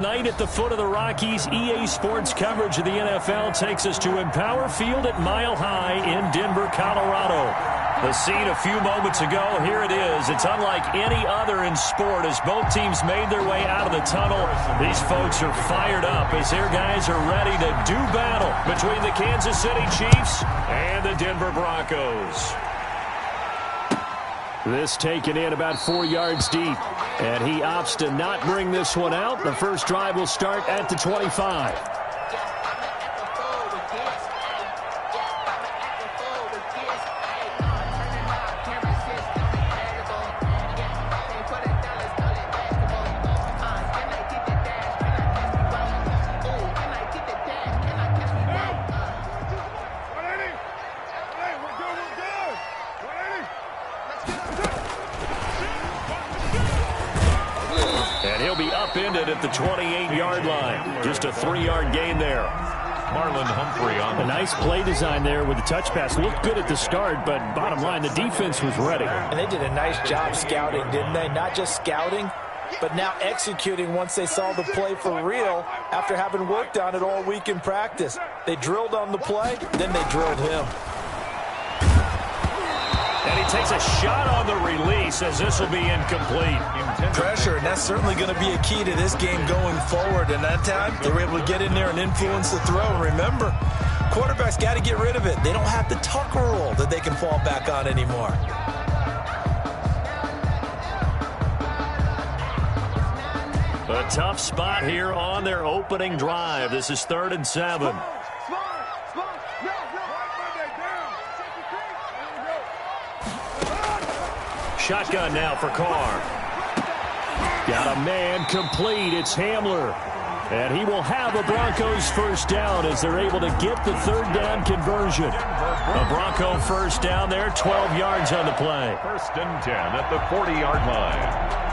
Night at the foot of the Rockies, EA Sports coverage of the NFL takes us to Empower Field at Mile High in Denver, Colorado. The scene a few moments ago, here it is. It's unlike any other in sport as both teams made their way out of the tunnel. These folks are fired up as their guys are ready to do battle between the Kansas City Chiefs and the Denver Broncos. This taken in about 4 yards deep, and he opts to not bring this one out. The first drive will start at the 25. And he'll be upended at the 28-yard line. Just a 3-yard gain there. Marlon Humphrey on the... A nice play design there with the touch pass. Looked good at the start, but bottom line, the defense was ready. And they did a nice job scouting, didn't they? Not just scouting, but now executing once they saw the play for real after having worked on it all week in practice. They drilled on the play, then they drilled him. And he takes a shot on the release as this will be incomplete. Pressure, and that's certainly going to be a key to this game going forward. And that time, they were able to get in there and influence the throw. Remember, quarterbacks got to get rid of it. They don't have the Tucker rule that they can fall back on anymore. A tough spot here on their opening drive. This is 3rd and 7. Shotgun now for Carr. Got a man complete. It's Hamler. And he will have a Broncos first down as they're able to get the 3rd down conversion. A Bronco first down there, 12 yards on the play. 1st and 10 at the 40-yard line.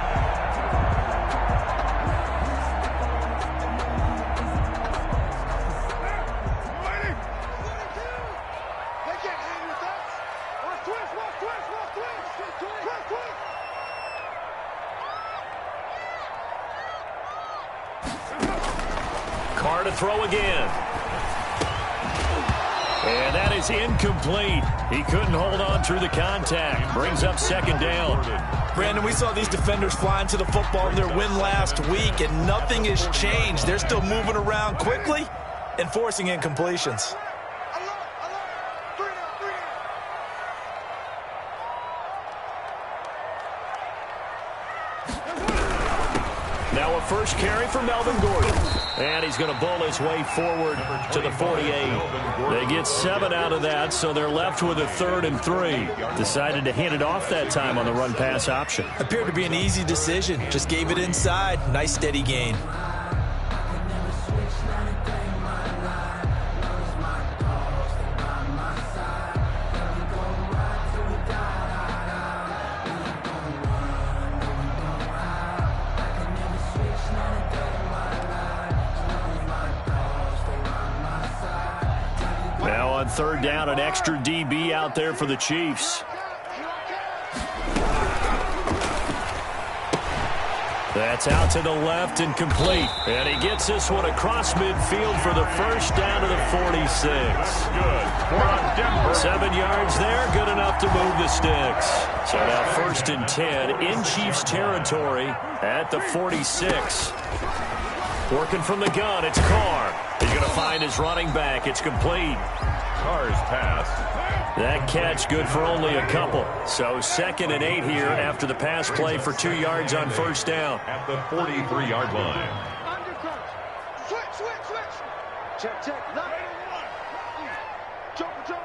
Carr to throw again. And that is incomplete. He couldn't hold on through the contact. Brings up 2nd down. Brandon, we saw these defenders flying to the football in their win last week, and nothing has changed. They're still moving around quickly and forcing incompletions. Now a first carry for Melvin Gordon. And he's going to bull his way forward to the 48. They get 7 out of that, so they're left with a 3rd and 3. Decided to hand it off that time on the run-pass option. Appeared to be an easy decision. Just gave it inside. Nice steady gain. Now on 3rd down, an extra DB out there for the Chiefs. That's out to the left and complete. And he gets this one across midfield for the first down to the 46. Good for Denver. 7 yards there, good enough to move the sticks. So now 1st and 10 in Chiefs territory at the 46. Working from the gun, it's Carr. He's going to find his running back. It's complete. Carr's pass. That catch good for only a couple. So 2nd and 8 here after the pass play for 2 yards on 1st down. At the 43-yard line. Switch. Check. Jumper.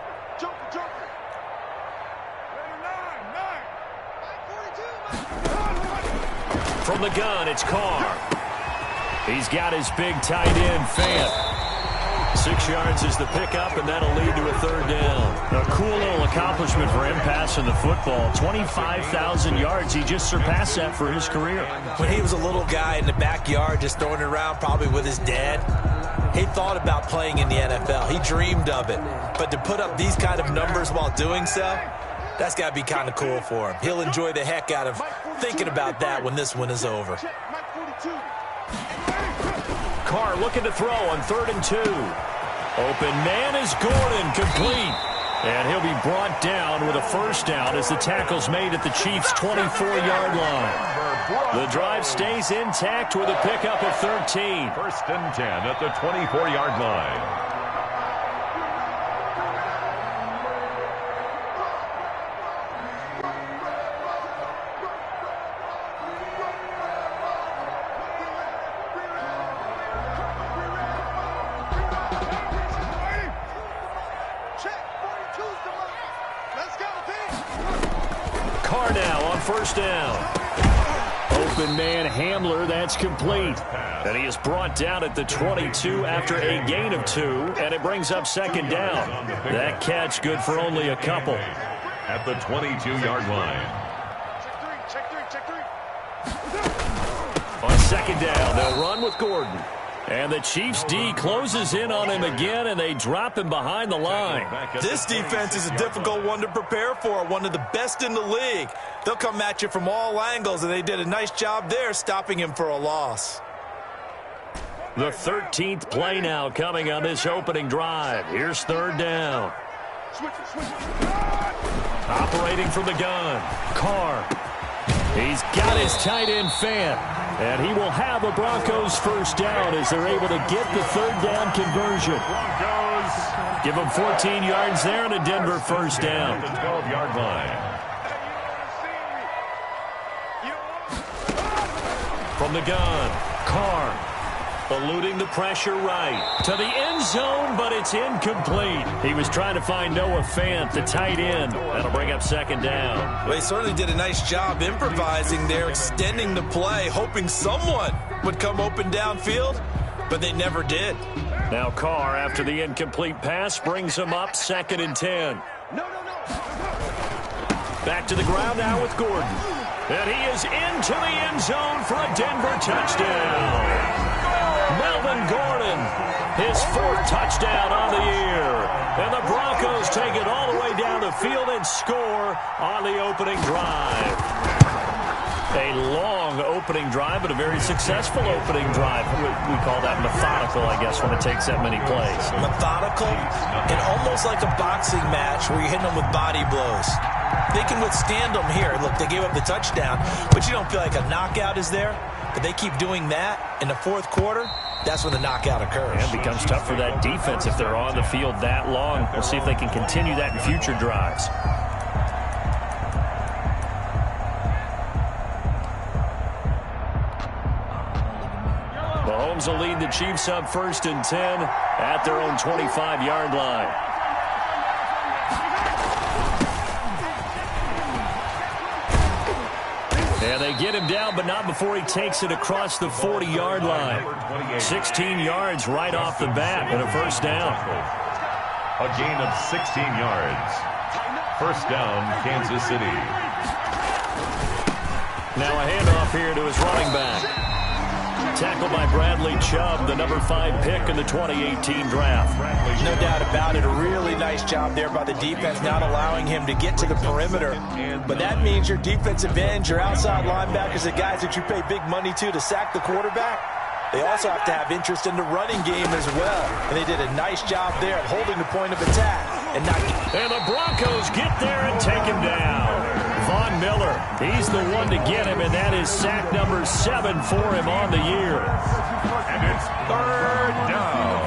From the gun, it's Carr. He's got his big tight end, Fant. 6 yards is the pickup, and that'll lead to a 3rd down. A cool little accomplishment for him passing the football. 25,000 yards. He just surpassed that for his career. When he was a little guy in the backyard just throwing it around probably with his dad, he thought about playing in the NFL. He dreamed of it. But to put up these kind of numbers while doing so, that's got to be kind of cool for him. He'll enjoy the heck out of thinking about that when this one is over. Check, Mike 42. Carr looking to throw on 3rd and 2. Open man is Gordon, complete. And he'll be brought down with a first down as the tackle's made at the Chiefs' 24-yard line. The drive stays intact with a pickup of 13. 1st and 10 at the 24-yard line. Carr now on first down. Open man Hamler, that's complete. And he is brought down at the 22 after a gain of 2, and it brings up 2nd down. That catch good for only a couple. At the 22-yard line. On 2nd down, they'll run with Gordon. And the Chiefs' D closes in on him again, and they drop him behind the line. This defense is a difficult one to prepare for, one of the best in the league. They'll come at you from all angles, and they did a nice job there stopping him for a loss. The 13th play now coming on this opening drive. Here's 3rd down. Operating from the gun, Carr. He's got his tight end Fant. And he will have a Broncos first down as they're able to get the 3rd down conversion. Broncos. Give them 14 yards there and a Denver first down. The 12-yard line. From the gun, Carr. Eluding the pressure right to the end zone, but it's incomplete. He was trying to find Noah Fant, the tight end. That'll bring up 2nd down. Well, he certainly did a nice job improvising there, extending the play, hoping someone would come open downfield, but they never did. Now Carr, after the incomplete pass, brings him up 2nd and 10. Back to the ground now with Gordon. And he is into the end zone for a Denver touchdown. Melvin Gordon, his 4th touchdown on the year. And the Broncos take it all the way down the field and score on the opening drive. A long opening drive, but a very successful opening drive. We call that methodical, I guess, when it takes that many plays. Methodical and almost like a boxing match where you're hitting them with body blows. They can withstand them here. Look, they gave up the touchdown, but you don't feel like a knockout is there. But they keep doing that in the 4th quarter. That's when the knockout occurs. And it becomes tough for that defense if they're on the field that long. We'll see if they can continue that in future drives. Mahomes will lead the Chiefs up 1st and 10 at their own 25-yard line. And they get him down, but not before he takes it across the 40-yard line. 16 yards right off the bat and a first down. A gain of 16 yards. First down, Kansas City. Now a handoff here to his running back. Tackled by Bradley Chubb, the number 5 pick in the 2018 draft. No doubt about it. A really nice job there by the defense, not allowing him to get to the perimeter. But that means your defensive ends, your outside linebackers, the guys that you pay big money to sack the quarterback, they also have to have interest in the running game as well. And they did a nice job there of holding the point of attack. And the Broncos get there and take him down. Von Miller, he's the one to get him, and that is sack number 7 for him on the year. And it's 3rd down.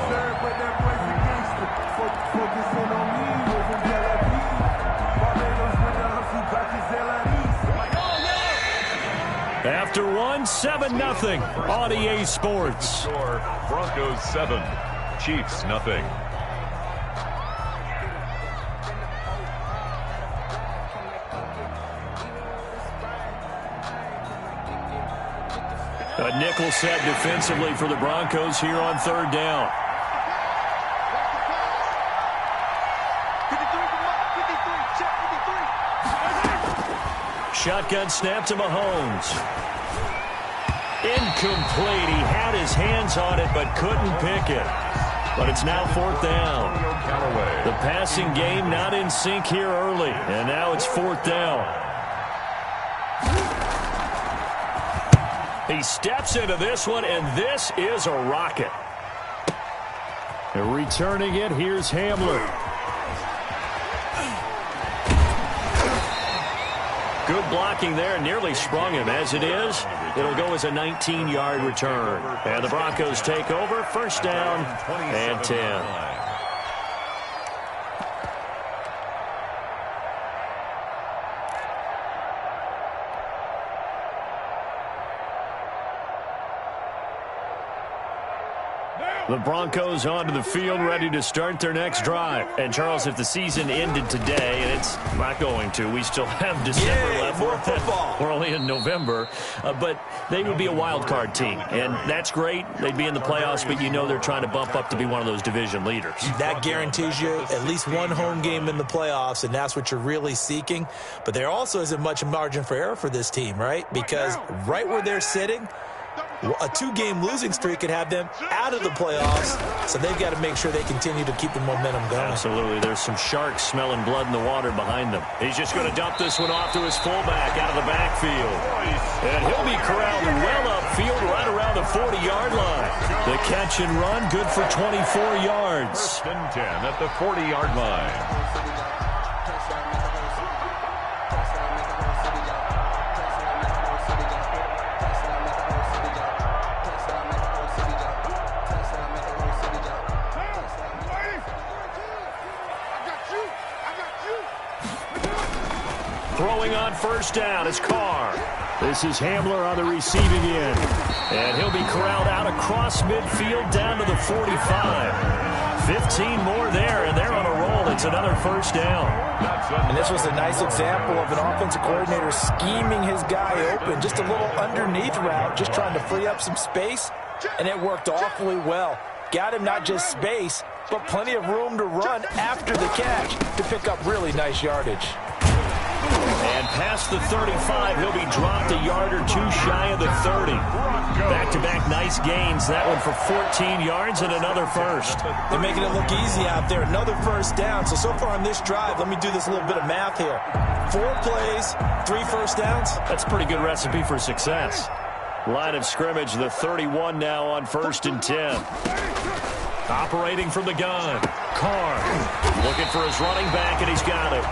After one, 7-0 on EA Sports. Score, Broncos 7, Chiefs nothing. A nickel set defensively for the Broncos here on 3rd down. Shotgun snap to Mahomes. Incomplete. He had his hands on it but couldn't pick it. But it's now 4th down. The passing game not in sync here early. And now it's 4th down. He steps into this one, and this is a rocket. And returning it, here's Hamler. Good blocking there, nearly sprung him. As it is, it'll go as a 19-yard return. And the Broncos take over, first down and 10. The Broncos onto the field, ready to start their next drive. And, Charles, if the season ended today, and it's not going to, we still have December left. More football. We're only in November. But they would be a wild card team. And that's great. They'd be in the playoffs, but you know they're trying to bump up to be one of those division leaders. That guarantees you at least one home game in the playoffs, and that's what you're really seeking. But there also isn't much margin for error for this team, right? Because right where they're sitting, a two-game losing streak could have them out of the playoffs, so they've got to make sure they continue to keep the momentum going. Absolutely. There's some sharks smelling blood in the water behind them. He's just going to dump this one off to his fullback out of the backfield. And he'll be corralled well upfield right around the 40-yard line. The catch and run, good for 24 yards. First and 10 at the 40-yard line. Throwing on first down is Carr. This is Hamler on the receiving end. And he'll be corralled out across midfield down to the 45. 15 more there, and they're on a roll. It's another first down. And this was a nice example of an offensive coordinator scheming his guy open. Just a little underneath route, just trying to free up some space, and it worked awfully well. Got him not just space, but plenty of room to run after the catch to pick up really nice yardage. And past the 35, he'll be dropped a yard or two shy of the 30. Back-to-back nice gains. That one for 14 yards and another first. They're making it look easy out there. Another first down. So far on this drive, let me do this little bit of math here. 4 plays, 3 first downs. That's a pretty good recipe for success. Line of scrimmage, the 31 now on first and 10. Operating from the gun. Carr looking for his running back, and he's got it.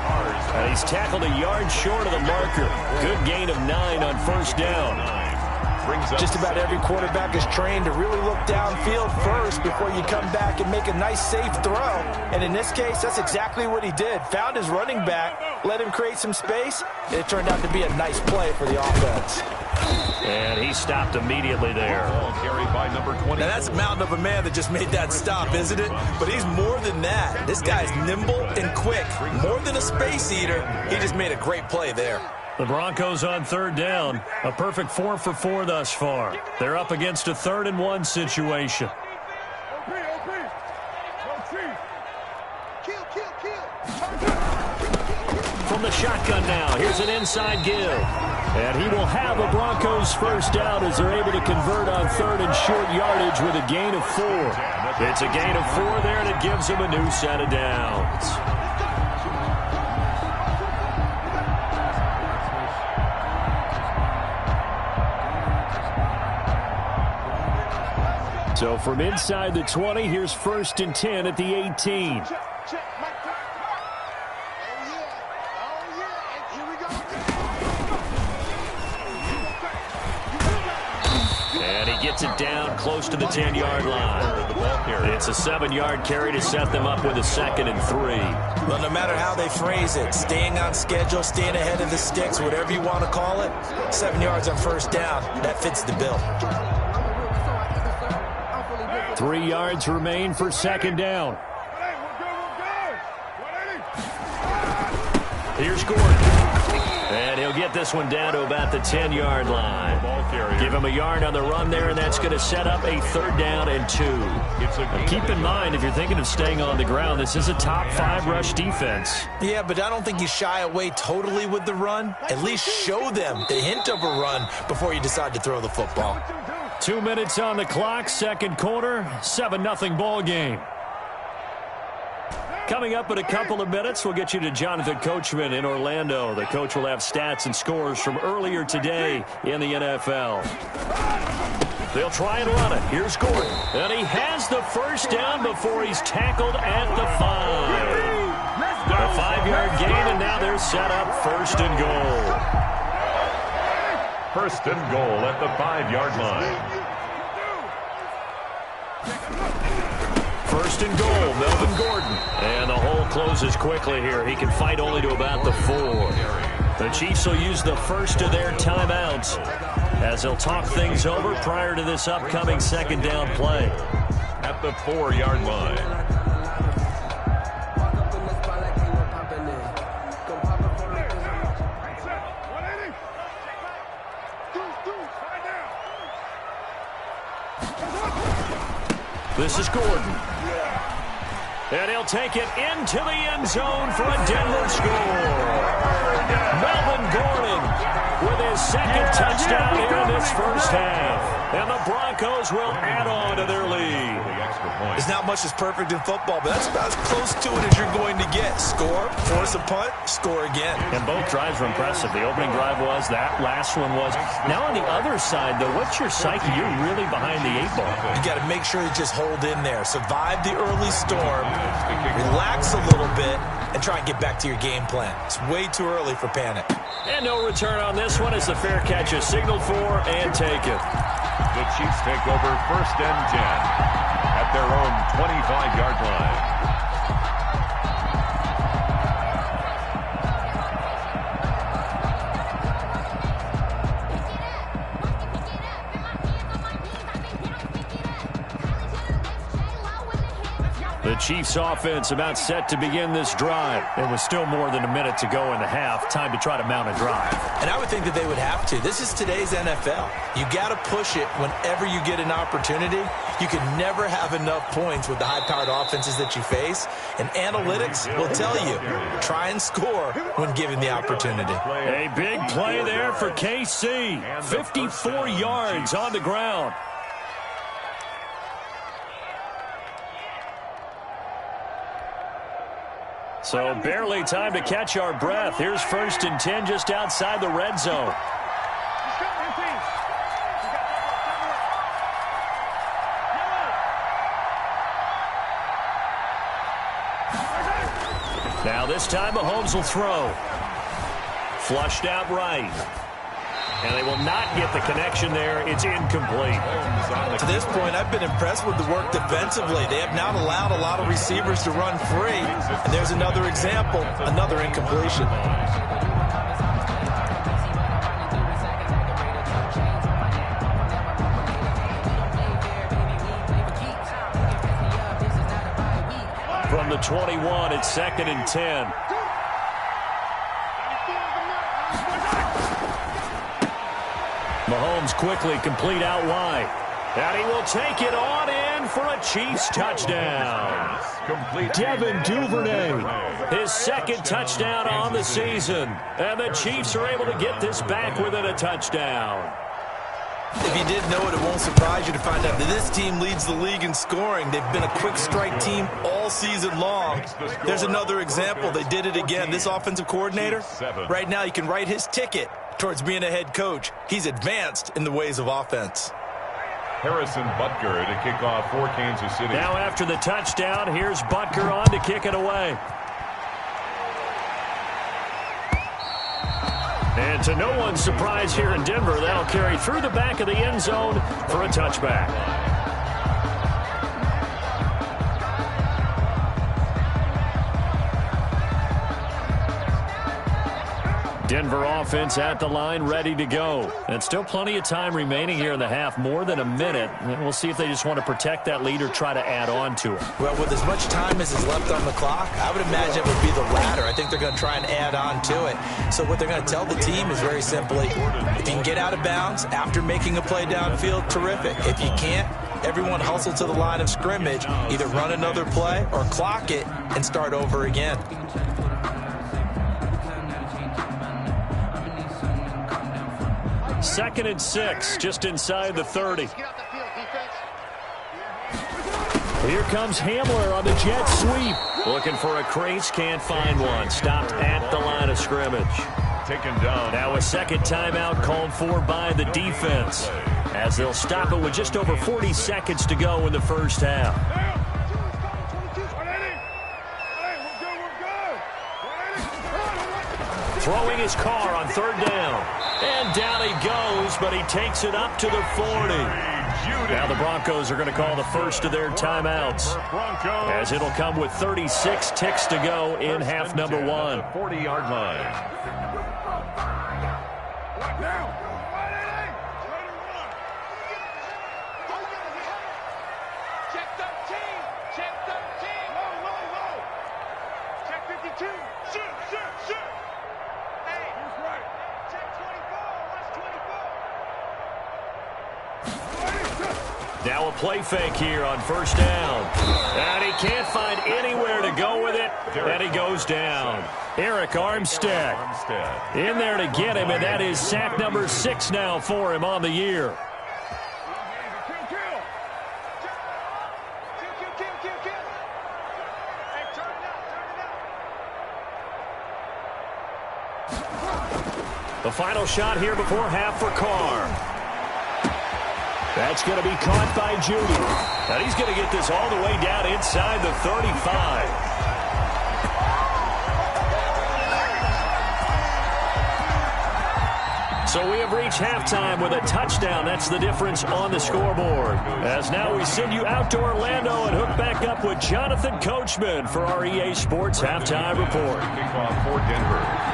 And he's tackled a yard short of the marker. Good gain of 9 on first down. Just about every quarterback is trained to really look downfield first before you come back and make a nice, safe throw. And in this case, that's exactly what he did. Found his running back, let him create some space, and it turned out to be a nice play for the offense. And he stopped immediately there. Carried by number 20. Now that's a mountain of a man that just made that stop, isn't it? But he's more than that. This guy's nimble and quick. More than a space eater, he just made a great play there. The Broncos on third down. A perfect 4 for 4 thus far. They're up against a 3rd and 1 situation. From the shotgun now, here's an inside give. And he will have a Broncos first down as they're able to convert on 3rd and short yardage with a gain of 4. It's a gain of 4 there, and it gives them a new set of downs. So from inside the 20, here's first and 10 at the 18. And he gets it down close to the 10-yard line. It's a 7-yard carry to set them up with a 2nd and 3. Well, no matter how they phrase it, staying on schedule, staying ahead of the sticks, whatever you want to call it, 7 yards on first down, that fits the bill. 3 yards remain for 2nd down. Here's Gordon. And he'll get this one down to about the 10-yard line. Give him a yard on the run there, and that's going to set up a 3rd down and 2. Now keep in mind, if you're thinking of staying on the ground, this is a top 5 rush defense. Yeah, but I don't think you shy away totally with the run. At least show them the hint of a run before you decide to throw the football. 2 minutes on the clock, 2nd quarter, 7-0 ball game. Coming up in a couple of minutes, we'll get you to Jonathan Coachman in Orlando. The coach will have stats and scores from earlier today in the NFL. They'll try and run it. Here's Gordon. And he has the first down before he's tackled at the 5. A 5-yard gain, and now they're set up first and goal. First and goal at the 5-yard line. First and goal, Melvin Gordon. And the hole closes quickly here. He can fight only to about the 4. The Chiefs will use the first of their timeouts as they'll talk things over prior to this upcoming second down play. At the 4-yard line. This is Gordon. And he'll take it into the end zone for a Denver score. Melvin Gordon with his second touchdown here in this first half. And the Broncos will add on to their lead. It's not much that's perfect in football, but that's about as close to it as you're going to get. Score, force a punt, score again. And both drives were impressive. The opening drive was, that last one was. Now on the other side, though, what's your psyche? You're really behind the 8 ball. You got to make sure you just hold in there. Survive the early storm, relax a little bit, and try and get back to your game plan. It's way too early for panic. And no return on this one as the fair catch is signaled for and taken. The Chiefs take over first and 10 at their own 25-yard line. The Chiefs offense about set to begin this drive. It was still more than a minute to go in the half. Time to try to mount a drive. And I would think that they would have to. This is today's NFL. You got to push it whenever you get an opportunity. You can never have enough points with the high-powered offenses that you face. And analytics will tell you, try and score when given the opportunity. A big play there for KC. 54 yards on the ground. So barely time to catch our breath. Here's first and 10 just outside the red zone. Now this time Mahomes will throw. Flushed out right. And they will not get the connection there. It's incomplete. To this point, I've been impressed with the work defensively. They have not allowed a lot of receivers to run free. And there's another example, another incompletion. From the 21, it's second and 10. Mahomes quickly complete out wide. And he will take it on in for a Chiefs touchdown. Devin Duvernay, his second touchdown on the season. And the Chiefs are able to get this back within a touchdown. If you didn't know it, it won't surprise you to find out that this team leads the league in scoring. They've been a quick strike team all season long. There's another example. They did it again. This offensive coordinator, right now you can write his ticket towards being a head coach. He's advanced in the ways of offense. Harrison Butker to kick off for Kansas City. Now after the touchdown, here's Butker on to kick it away. And to no one's surprise here in Denver, that'll carry through the back of the end zone for a touchback. Denver offense at the line, ready to go. And still plenty of time remaining here in the half, more than a minute. And we'll see if they just want to protect that lead or try to add on to it. Well, with as much time as is left on the clock, I would imagine it would be the latter. I think they're going to try and add on to it. So what they're going to tell the team is very simply, if you can get out of bounds after making a play downfield, terrific. If you can't, everyone hustle to the line of scrimmage, either run another play or clock it and start over again. Second and 6, just inside the 30. Here comes Hamler on the jet sweep. Looking for a crease, can't find one. Stopped at the line of scrimmage. Taken down. Now a second timeout called for by the defense, as they'll stop it with just over 40 seconds to go in the first half. Throwing his car on third down. And down he goes, but he takes it up to the 40. Now the Broncos are going to call the first of their timeouts, as it'll come with 36 ticks to go in half number 1. 40-yard line. Check 13. Check 13. Low, low, low. Check 52. Shoot. Hey. Who's right? Check 24. Watch 24. Now a play fake here on first down. And he can't find anywhere to go with it. And he goes down. Eric Armstead in there to get him, and that is sack number 6 now for him on the year. The final shot here before half for Carr. That's going to be caught by Judy. And he's going to get this all the way down inside the 35. So we have reached halftime with a touchdown. That's the difference on the scoreboard. As now we send you out to Orlando and hook back up with Jonathan Coachman for our EA Sports Halftime Report. Kickoff for Denver.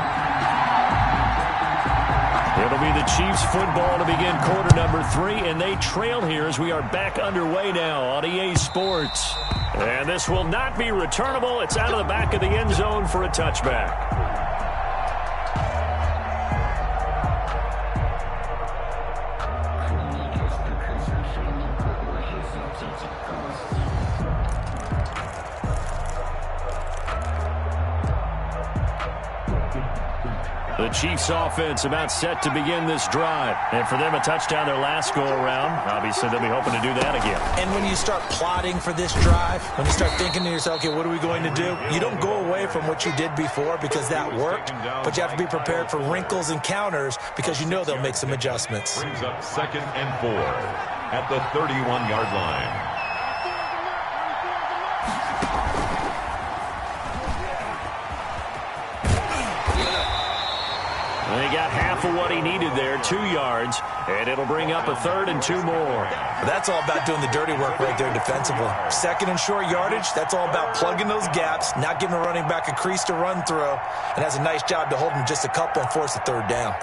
It'll be the Chiefs football to begin quarter number 3, and they trail here as we are back underway now on EA Sports. And this will not be returnable. It's out of the back of the end zone for a touchback. The Chiefs offense about set to begin this drive. And for them, a touchdown their last go-around. Obviously, they'll be hoping to do that again. And when you start plotting for this drive, when you start thinking to yourself, okay, what are we going to do? You don't go away from what you did before because that worked, but you have to be prepared for wrinkles and counters because you know they'll make some adjustments. Brings up 2nd and 4 at the 31-yard line. And he got half of what he needed there, 2 yards, and it'll bring up a 3rd and 2 more. That's all about doing the dirty work right there defensively. 2nd and short yardage, that's all about plugging those gaps, not giving a running back a crease to run through, and has a nice job to hold him just a couple and force the 3rd down.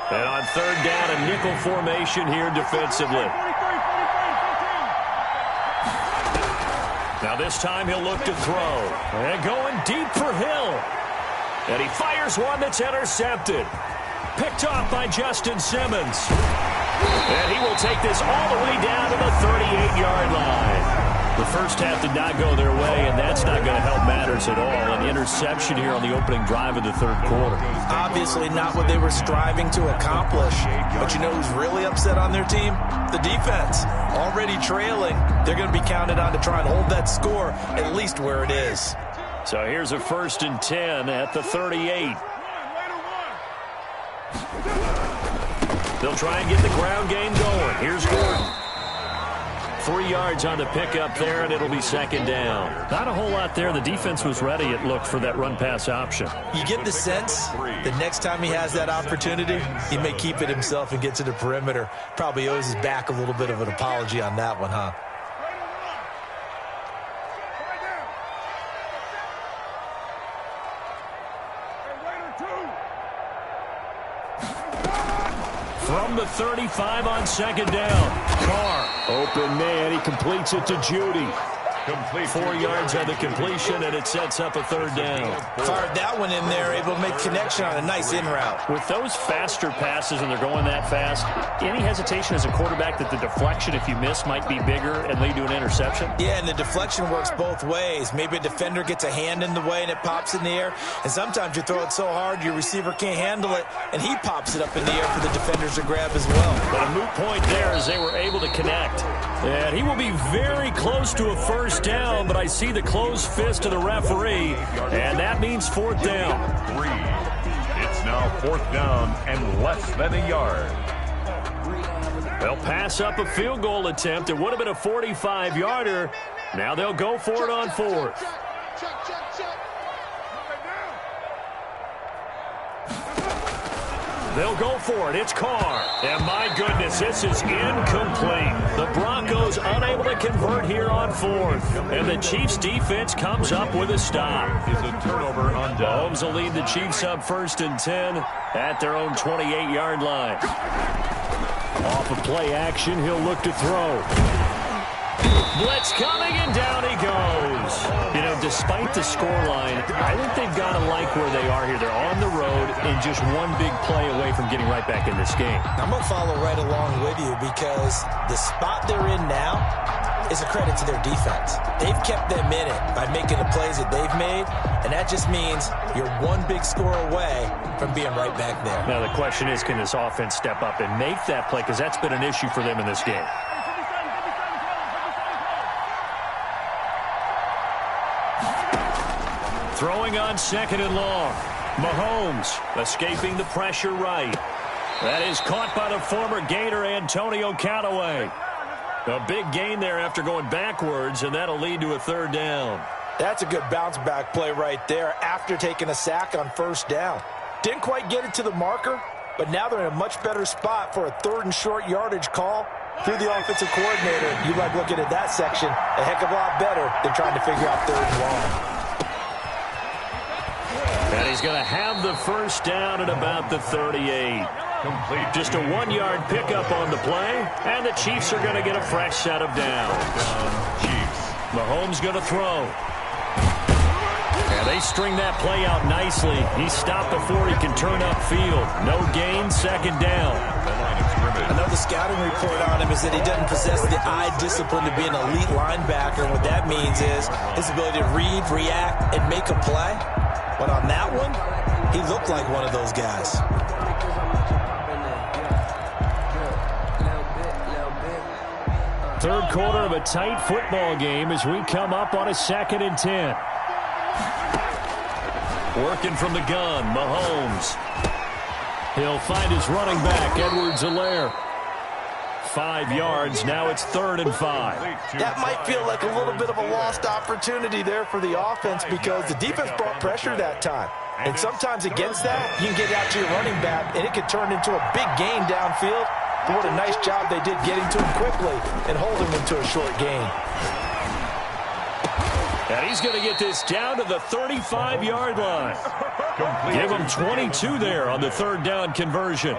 And on 3rd down, a nickel formation here defensively. Now this time he'll look to throw. And going deep for Hill. And he fires one that's intercepted. Picked off by Justin Simmons. And he will take this all the way down to the 38-yard line. The first half did not go their way, and that's not going to help matters at all. An interception here on the opening drive of the 3rd quarter. Obviously not what they were striving to accomplish. But you know who's really upset on their team? The defense. Already trailing. They're going to be counted on to try and hold that score at least where it is. So here's a 1st and 10 at the 38. They'll try and get the ground game going. Here's Gordon. 3 yards on the pickup there, and it'll be 2nd down. Not a whole lot there. The defense was ready, it looked, for that run-pass option. You get the sense that next time he has that opportunity, he may keep it himself and get to the perimeter. Probably owes his back a little bit of an apology on that one, huh? From the 35 on 2nd down. Carr, open man. He completes it to Judy. 4 yards on the completion, and it sets up a third down. Fired that one in there, able to make connection on a nice in route. With those faster passes and they're going that fast, any hesitation as a quarterback that the deflection, if you miss, might be bigger and lead to an interception? Yeah, and the deflection works both ways. Maybe a defender gets a hand in the way and it pops in the air, and sometimes you throw it so hard your receiver can't handle it, and he pops it up in the air for the defenders to grab as well. But a moot point there as they were able to connect. And he will be very close to a first down, but I see the closed fist of the referee, and that means fourth down. It's now fourth down and less than a yard. They'll pass up a field goal attempt. It would have been a 45-yarder. Now they'll go for it on fourth. They'll go for it. It's Carr. And my goodness, this is incomplete. The Broncos unable to convert here on fourth. And the Chiefs defense comes up with a stop. Is a turnover on down. Mahomes will lead the Chiefs up 1st and 10 at their own 28-yard line. Off of play action, he'll look to throw. Blitz coming, and down he goes. You know, despite the scoreline, I think they've got to like where they are here. They're on the road and just one big play away from getting right back in this game. I'm going to follow right along with you because the spot they're in now is a credit to their defense. They've kept them in it by making the plays that they've made, and that just means you're one big score away from being right back there. Now the question is, can this offense step up and make that play? Because that's been an issue for them in this game. Throwing on 2nd and long. Mahomes escaping the pressure right. That is caught by the former Gator Antonio Callaway. A big gain there after going backwards, and that'll lead to a third down. That's a good bounce-back play right there after taking a sack on first down. Didn't quite get it to the marker, but now they're in a much better spot for a 3rd and short yardage call. Through the offensive coordinator, you like looking at that section a heck of a lot better than trying to figure out 3rd and long. And he's going to have the first down at about the 38. Complete. Just a 1-yard pickup on the play, and the Chiefs are going to get a fresh set of downs. Chiefs. Mahomes going to throw. And they string that play out nicely. He's stopped before he can turn upfield. No gain, 2nd down. Another scouting report on him is that he doesn't possess the eye discipline to be an elite linebacker. And what that means is his ability to read, react, and make a play. But on that one, he looked like one of those guys. Third quarter of a tight football game as we come up on a 2nd and 10. Working from the gun, Mahomes. He'll find his running back, Edwards-Helaire. 5 yards, now it's 3rd and 5. That might feel like a little bit of a lost opportunity there for the offense because the defense brought pressure that time. And sometimes against that, you can get out to your running back, and it could turn into a big gain downfield. But what a nice job they did getting to him quickly and holding him to a short gain. And he's going to get this down to the 35-yard line. Give him 22 there on the 3rd down conversion.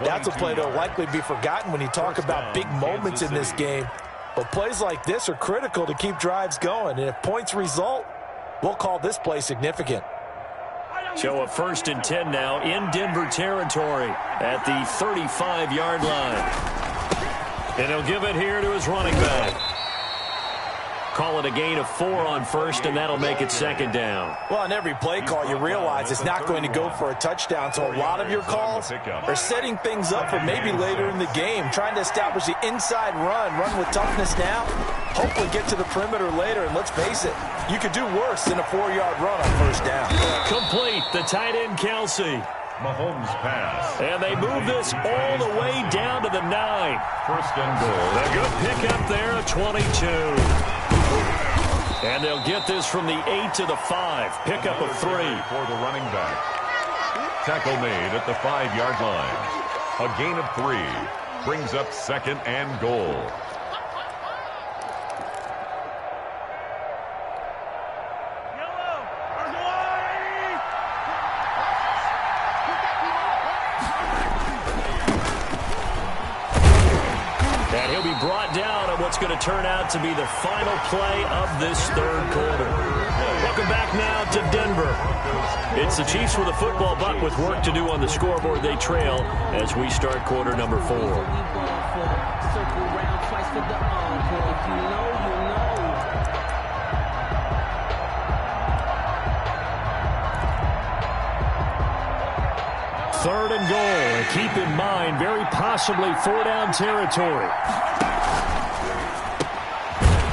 That's a play that will likely be forgotten when you talk about big moments in this game. But plays like this are critical to keep drives going. And if points result, we'll call this play significant. So a 1st and 10 now in Denver territory at the 35-yard line. And he'll give it here to his running back. Call it a gain of 4 on 1st, and that'll make it 2nd down. Well, on every play call, you realize it's not going to go for a touchdown. So a lot of your calls are setting things up for maybe later in the game, trying to establish the inside run with toughness now, hopefully get to the perimeter later. And let's face it, you could do worse than a 4-yard run on first down. Complete, the tight end Kelsey. Mahomes pass. And they move this all the way down to the 9. 1st and goal. A good pickup there at 22. And they'll get this from the 8 to the 5. Pickup of 3. For the running back. Tackle made at the 5-yard line. A gain of 3. Brings up 2nd and goal. going to turn out to be the final play of this third quarter. Welcome back now to Denver. It's the Chiefs with a football, but with work to do on the scoreboard, they trail as we start quarter number 4. Third and goal. Keep in mind, very possibly 4-down territory.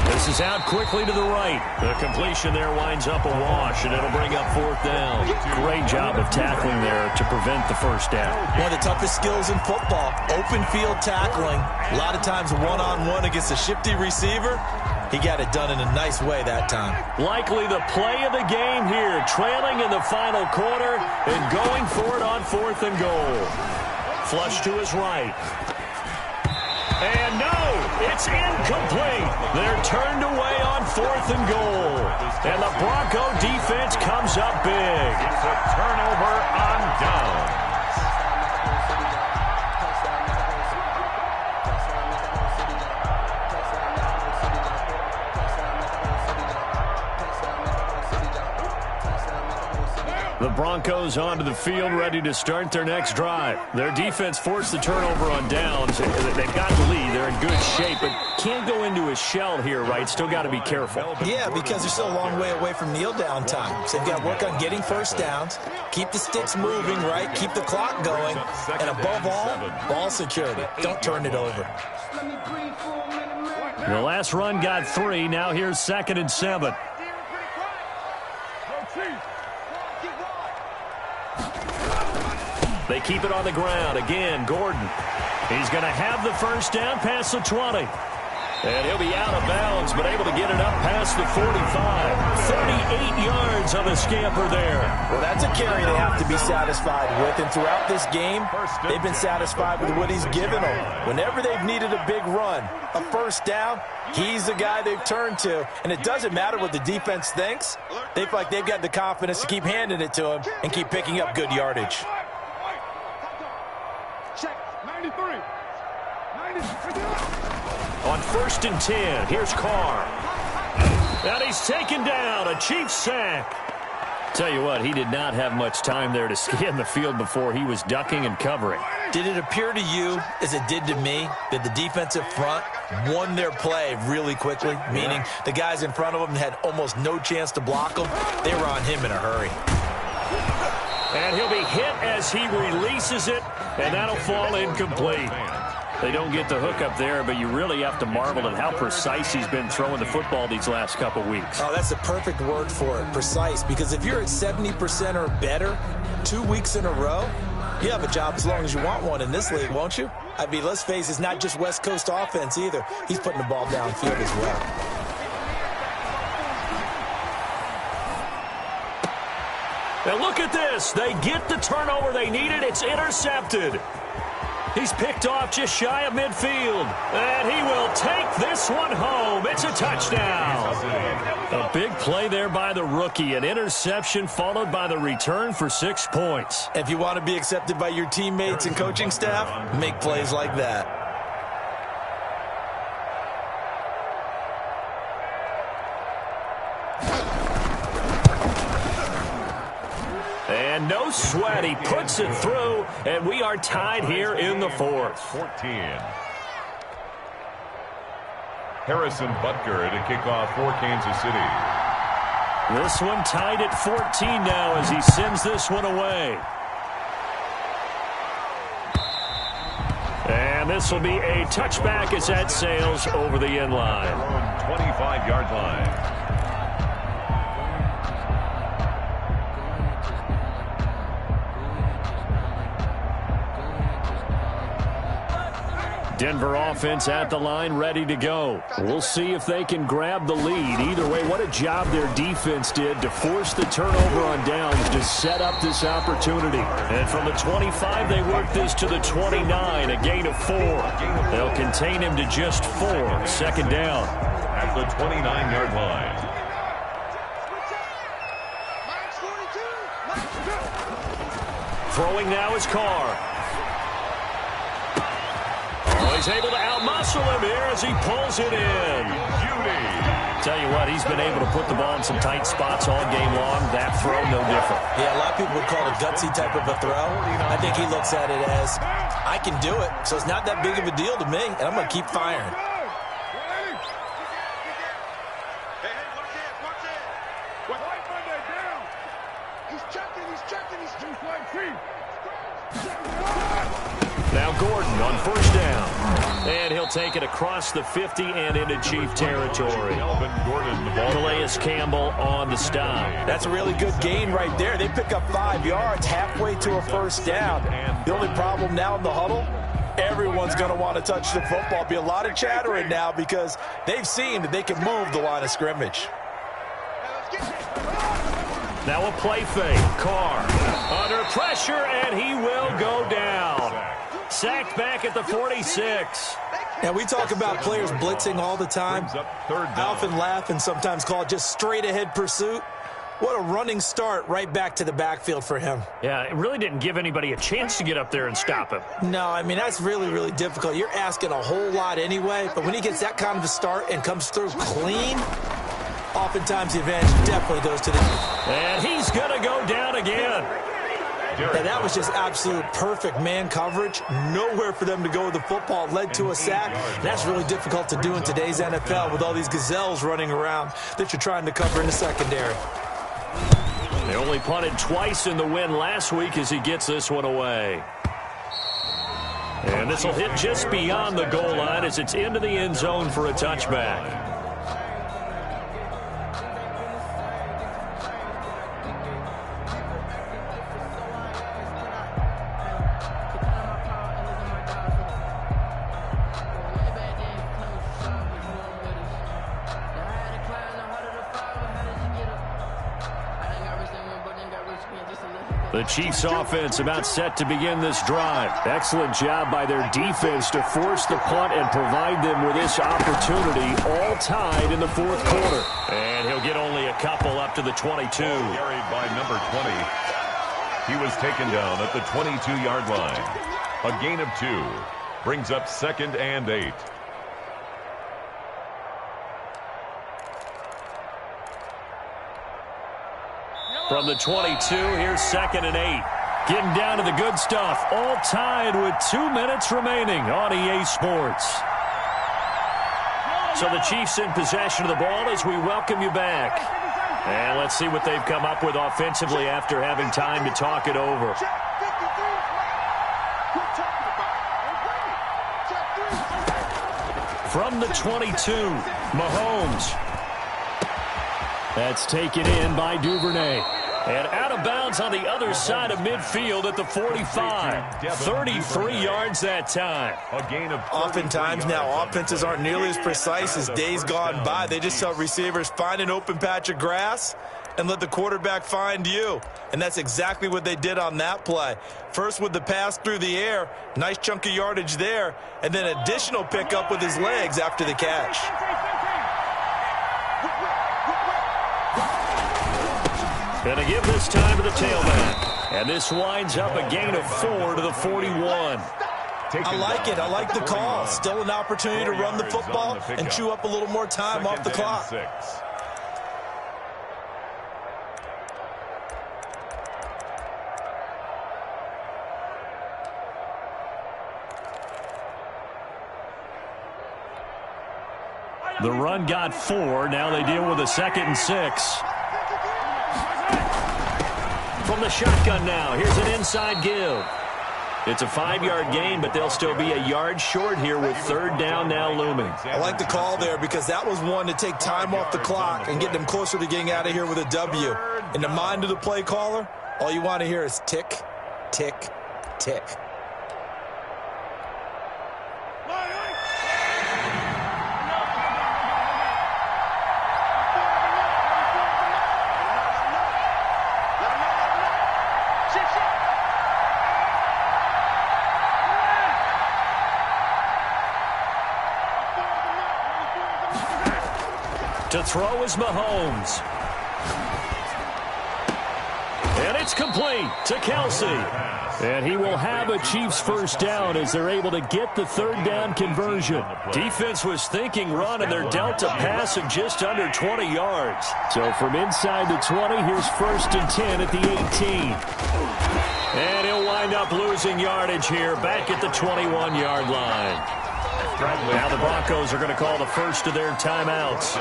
This is out quickly to the right. The completion there winds up a wash, and it'll bring up 4th down. Great job of tackling there to prevent the first down. One of the toughest skills in football, open field tackling. A lot of times one-on-one against a shifty receiver. He got it done in a nice way that time. Likely the play of the game here, trailing in the final quarter and going for it on 4th and goal. Flush to his right. And no, it's incomplete. They're turned away on 4th and goal. And the Bronco defense comes up big. It's a turnover on down. The Broncos onto the field, ready to start their next drive. Their defense forced the turnover on downs. They've got the lead. They're in good shape, but can't go into a shell here, right? Still got to be careful. Yeah, because they're still a long way away from kneel down time. So they've got to work on getting first downs, keep the sticks moving, right? Keep the clock going, and above all, ball security. Don't turn it over. The last run got 3. Now here's 2nd and 7. They keep it on the ground. Again, Gordon. He's going to have the first down past the 20. And he'll be out of bounds, but able to get it up past the 45. 38 yards on the scamper there. Well, that's a carry they have to be satisfied with. And throughout this game, they've been satisfied with what he's given them. Whenever they've needed a big run, a first down, he's the guy they've turned to. And it doesn't matter what the defense thinks. They feel like they've got the confidence to keep handing it to him and keep picking up good yardage. On 1st and 10, here's Carr. And he's taken down, a Chiefs sack. Tell you what, he did not have much time there to scan the field before he was ducking and covering. Did it appear to you, as it did to me, that the defensive front won their play really quickly? Meaning the guys in front of them had almost no chance to block him. They were on him in a hurry. And he'll be hit as he releases it, and that'll fall incomplete. They don't get the hook up there, but you really have to marvel at how precise he's been throwing the football these last couple weeks. Oh, that's the perfect word for it, precise, because if you're at 70% or better 2 weeks in a row, you have a job as long as you want one in this league, won't you? I mean, let's face it, it's not just West Coast offense either. He's putting the ball downfield as well. Now look at this. They get the turnover they needed. It's intercepted. He's picked off just shy of midfield. And he will take this one home. It's a touchdown. A big play there by the rookie. An interception followed by the return for 6 points. If you want to be accepted by your teammates and coaching staff, make plays like that. And no sweat. He puts it through, and we are tied here in the 4th. 14. Harrison Butker to kick off for Kansas City. This one tied at 14 now as he sends this one away. And this will be a touchback as that sails over the end line. 25-yard line. Denver offense at the line, ready to go. We'll see if they can grab the lead. Either way, what a job their defense did to force the turnover on downs to set up this opportunity. And from the 25, they work this to the 29, a gain of 4. They'll contain him to just 4. 2nd down. At the 29-yard line. Throwing now is Carr. he's able to outmuscle him here as he pulls it in. Tell you what, he's been able to put the ball in some tight spots all game long. That throw, no different. Yeah, a lot of people would call it a gutsy type of a throw. I think he looks at it as, I can do it, so it's not that big of a deal to me, and I'm going to keep firing. Now Gordon on first down. And he'll take it across the 50 and into Chief territory. Calais Campbell on the stop. That's a really good gain right there. They pick up 5 yards halfway to a first down. The only problem now in the huddle, everyone's going to want to touch the football. Be a lot of chattering now because they've seen that they can move the line of scrimmage. Now a play fake. Carr under pressure, and he will go down. Sacked back at the 46. Now, we talk about players blitzing all the time. I often laugh and sometimes call it just straight-ahead pursuit. What a running start right back to the backfield for him. Yeah, it really didn't give anybody a chance to get up there and stop him. No, I mean, that's really, really difficult. You're asking a whole lot anyway, but when he gets that kind of a start and comes through clean, oftentimes the advantage definitely goes to the... And he's going to go down again. Yeah, that was just absolute perfect man coverage. Nowhere for them to go with the football. Led to a sack. That's really difficult to do in today's NFL with all these gazelles running around that you're trying to cover in the secondary. They only punted twice in the win last week as he gets this one away. And this will hit just beyond the goal line as it's into the end zone for a touchback. The Chiefs offense about set to begin this drive. Excellent job by their defense to force the punt and provide them with this opportunity, all tied in the fourth quarter. And he'll get only a couple up to the 22. Carried by number 20. He was taken down at the 22-yard line. A gain of 2 brings up 2nd and 8. From the 22, here's 2nd and 8. Getting down to the good stuff. All tied with 2 minutes remaining on EA Sports. So the Chiefs in possession of the ball as we welcome you back. And let's see what they've come up with offensively after having time to talk it over. From the 22, Mahomes. That's taken in by Duvernay. And out of bounds on the other side of midfield at the 45. 33 yards that time. Oftentimes now offenses aren't nearly as precise as days gone by. They just tell receivers, find an open patch of grass and let the quarterback find you. And that's exactly what they did on that play. First with the pass through the air, nice chunk of yardage there, and then additional pickup with his legs after the catch. Gonna give this time to the tailback. And this winds up a gain of 4 to the 41. I like it. I like the call. Still an opportunity to run the football and chew up a little more time off the clock. The run got 4. Now they deal with a 2nd and 6. From the shotgun now, here's an inside give. It's a 5-yard gain, but they'll still be a yard short here with 3rd down now looming. I like the call there because that was one to take time off the clock and get them closer to getting out of here with a W. In the mind of the play caller, all you want to hear is tick, tick, tick. To throw is Mahomes. And it's complete to Kelsey. And he will have a Chiefs first down as they're able to get the third down conversion. Defense was thinking run, and they're dealt a pass of just under 20 yards. So from inside the 20, here's 1st and 10 at the 18. And he'll wind up losing yardage here back at the 21-yard line. Now the Broncos are going to call the first of their timeouts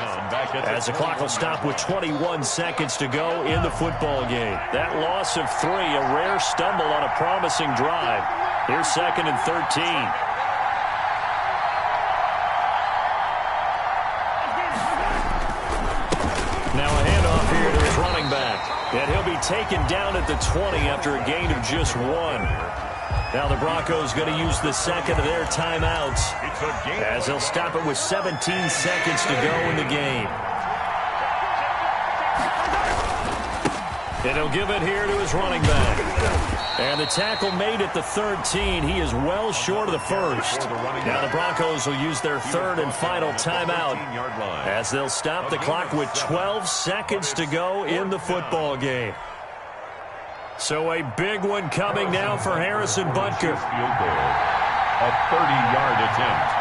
as the clock will stop with 21 seconds to go in the football game. That loss of 3, a rare stumble on a promising drive. Here's 2nd and 13. Now a handoff here to his running back. And he'll be taken down at the 20 after a gain of just 1. Now the Broncos going to use the second of their timeouts as they'll stop it with 17 seconds to go in the game. And he'll give it here to his running back. And the tackle made at the 13. He is well short of the first. Now the Broncos will use their third and final timeout as they'll stop the clock with 12 seconds to go in the football game. So a big one coming now for Harrison Butker. Field goal, a 30-yard attempt.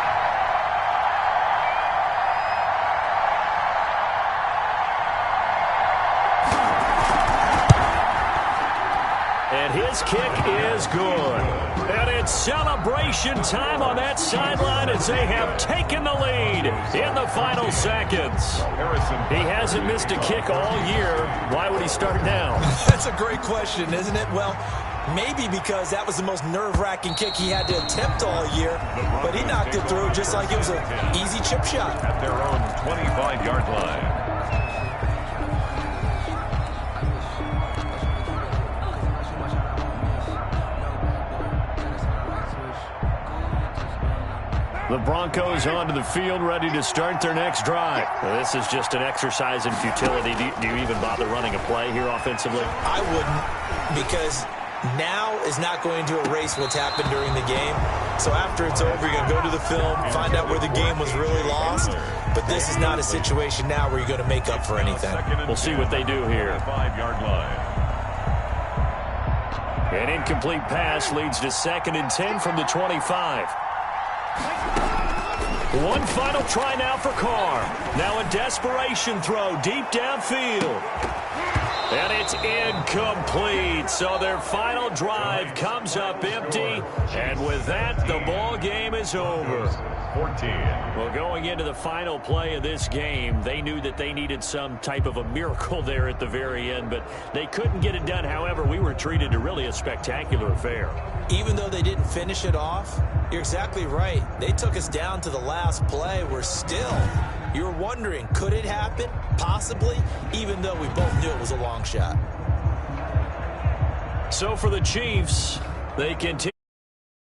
And his kick is good. And it's celebration time on that sideline as they have taken the lead in the final seconds. He hasn't missed a kick all year. Why would he start now? That's a great question, isn't it? Well, maybe because that was the most nerve-wracking kick he had to attempt all year, but he knocked it through just like it was an easy chip shot. At their own 25-yard line. The Broncos onto the field, ready to start their next drive. Well, this is just an exercise in futility. Do you even bother running a play here offensively? I wouldn't, because now is not going to erase what's happened during the game. So after it's over, you're going to go to the film, find out where the game was really lost. But this is not a situation now where you're going to make up for anything. We'll see what they do here. 5-yard line. An incomplete pass leads to 2nd and 10 from the 25. One final try now for Carr. Now a desperation throw deep downfield. And it's incomplete. So their final drive comes up empty. And with that, the ball game is over. 14. Well, going into the final play of this game, they knew that they needed some type of a miracle there at the very end, but they couldn't get it done. However, we were treated to really a spectacular affair. Even though they didn't finish it off, you're exactly right. They took us down to the last play. We're still, you're wondering, could it happen? Possibly, even though we both knew it was a long shot. So for the Chiefs, they continue.